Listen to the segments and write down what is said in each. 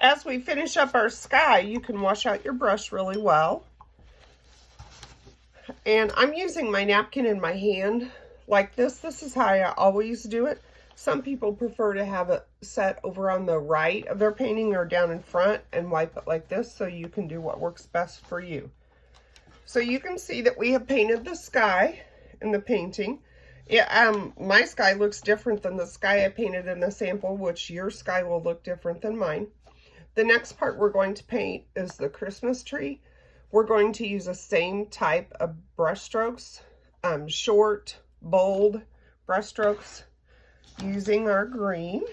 as we finish up our sky, you can wash out your brush really well. And I'm using my napkin in my hand like this. This is how I always do it. Some people prefer to have it set over on the right of their painting or down in front and wipe it like this, so you can do what works best for you. So you can see that we have painted the sky in the painting. My sky looks different than the sky I painted in the sample, which your sky will look different than mine. The next part we're going to paint is the Christmas tree. We're going to use the same type of brush strokes, short, bold brush strokes, using our green.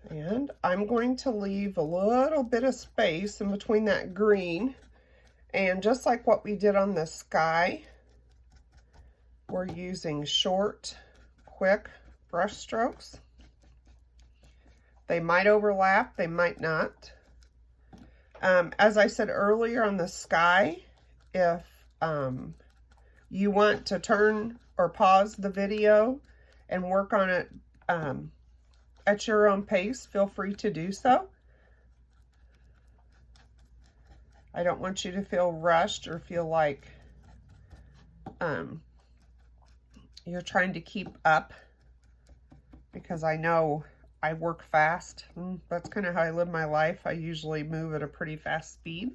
And I'm going to leave a little bit of space in between that green. And just like what we did on the sky, we're using short, quick brush strokes. They might overlap, they might not. As I said earlier on the sky, if you want to turn or pause the video and work on it at your own pace, feel free to do so. I don't want you to feel rushed or feel like you're trying to keep up, because I know I work fast. That's kind of how I live my life. I usually move at a pretty fast speed.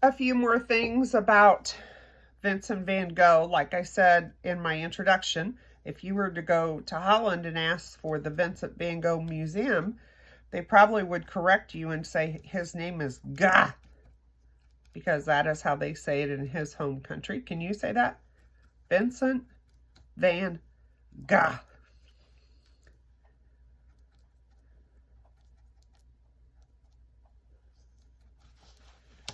A few more things about Vincent van Gogh. Like I said in my introduction, if you were to go to Holland and ask for the Vincent van Gogh Museum, they probably would correct you and say his name is Gogh, because that is how they say it in his home country. Can you say that? Vincent van Gogh.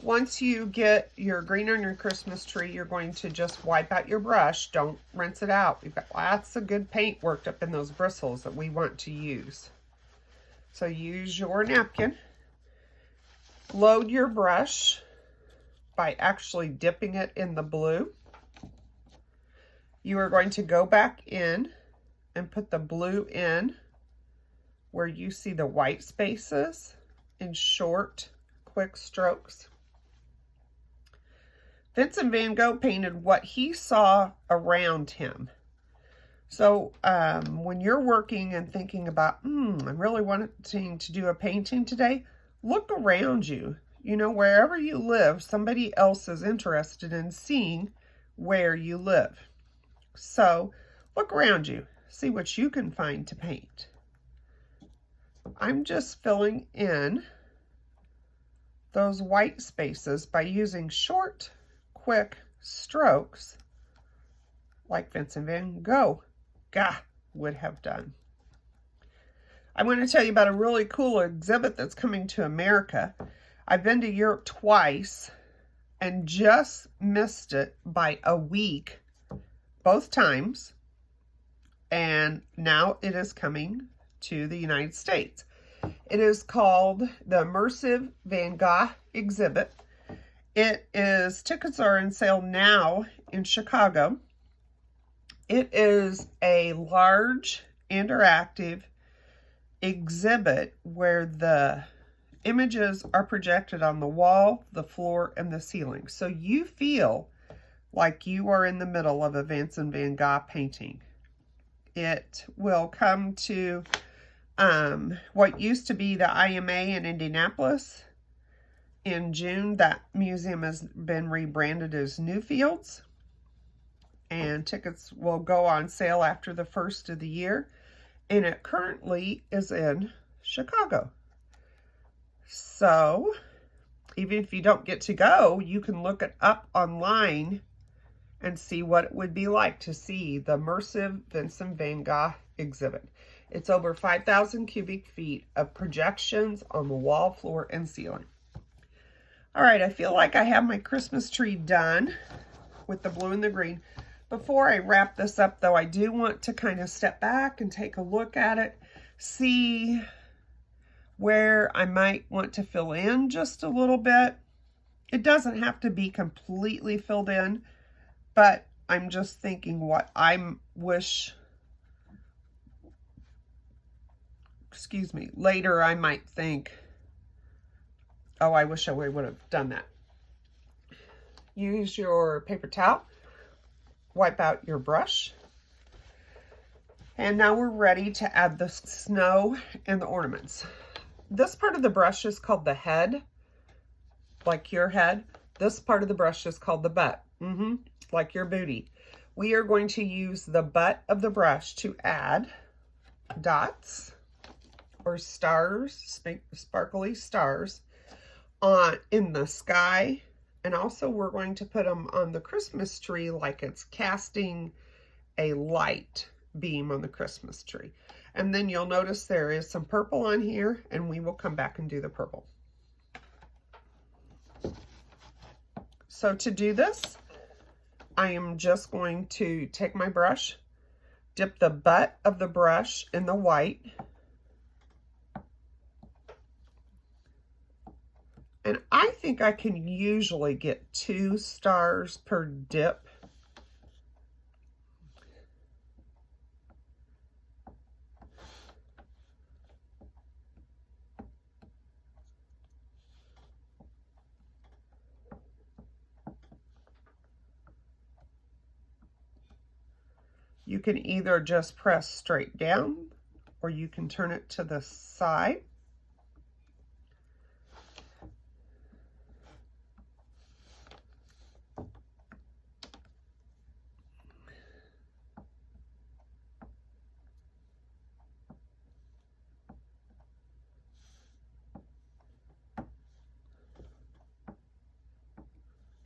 Once you get your green on your Christmas tree, you're going to just wipe out your brush. Don't rinse it out. We've got lots of good paint worked up in those bristles that we want to use. So use your napkin. Load your brush by actually dipping it in the blue. You are going to go back in and put the blue in where you see the white spaces in short, quick strokes. Vincent van Gogh painted what he saw around him. So when you're working and thinking about, I'm really wanting to do a painting today, look around you. You know, wherever you live, somebody else is interested in seeing where you live. So look around you, see what you can find to paint. I'm just filling in those white spaces by using short, quick strokes like Vincent van Gogh would have done. I want to tell you about a really cool exhibit that's coming to America. I've been to Europe twice and just missed it by a week both times, and now it is coming to the United States. It is called the Immersive Van Gogh Exhibit. Tickets are on sale now in Chicago. It is a large interactive exhibit where the images are projected on the wall, the floor, and the ceiling. So you feel like you are in the middle of a Vincent van Gogh painting. It will come to what used to be the IMA in Indianapolis. In June, that museum has been rebranded as Newfields, and tickets will go on sale after the first of the year, and it currently is in Chicago. So even if you don't get to go, you can look it up online and see what it would be like to see the immersive Vincent van Gogh exhibit. It's over 5,000 cubic feet of projections on the wall, floor, and ceiling. All right, I feel like I have my Christmas tree done with the blue and the green. Before I wrap this up, though, I do want to kind of step back and take a look at it, see where I might want to fill in just a little bit. It doesn't have to be completely filled in, but I'm just thinking what I wish, excuse me, later I might think, oh, I wish I would have done that. Use your paper towel, wipe out your brush, and now we're ready to add the snow and the ornaments. This part of the brush is called the head, like your head. This part of the brush is called the butt, like your booty. We are going to use the butt of the brush to add dots or stars, sparkly stars in the sky. And also we're going to put them on the Christmas tree like it's casting a light beam on the Christmas tree. And then you'll notice there is some purple on here, and we will come back and do the purple. So to do this, I am just going to take my brush, dip the butt of the brush in the white, and I think I can usually get 2 stars per dip. You can either just press straight down, or you can turn it to the side.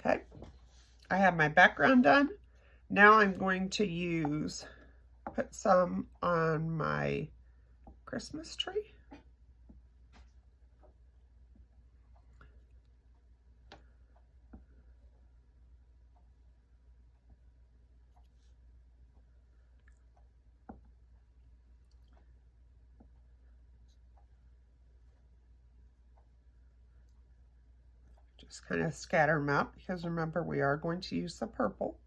Okay, I have my background done. Now I'm going to put some on my Christmas tree. Just kind of scatter them out, because remember, we are going to use the purple.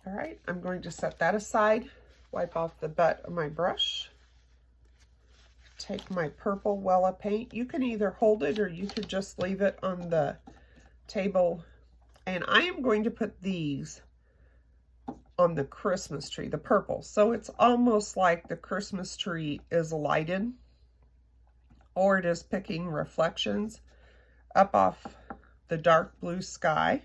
All right, I'm going to set that aside, wipe off the butt of my brush, take my purple Wella paint. You can either hold it or you could just leave it on the table. And I am going to put these on the Christmas tree, the purple. So it's almost like the Christmas tree is lighted, or it is picking reflections up off the dark blue sky.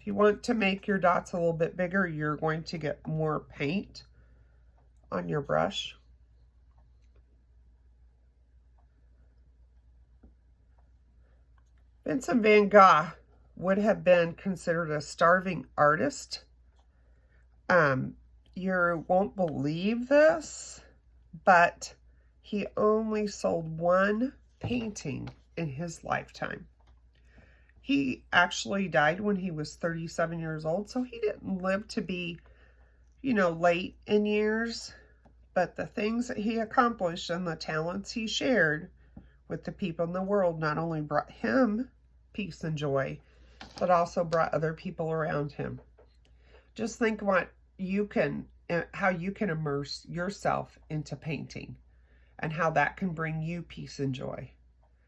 If you want to make your dots a little bit bigger, you're going to get more paint on your brush. Vincent van Gogh would have been considered a starving artist. You won't believe this, but he only sold 1 painting in his lifetime. He actually died when he was 37 years old, so he didn't live to be, late in years. But the things that he accomplished and the talents he shared with the people in the world not only brought him peace and joy, but also brought other people around him. Just think how you can immerse yourself into painting and how that can bring you peace and joy.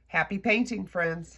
Happy painting, friends.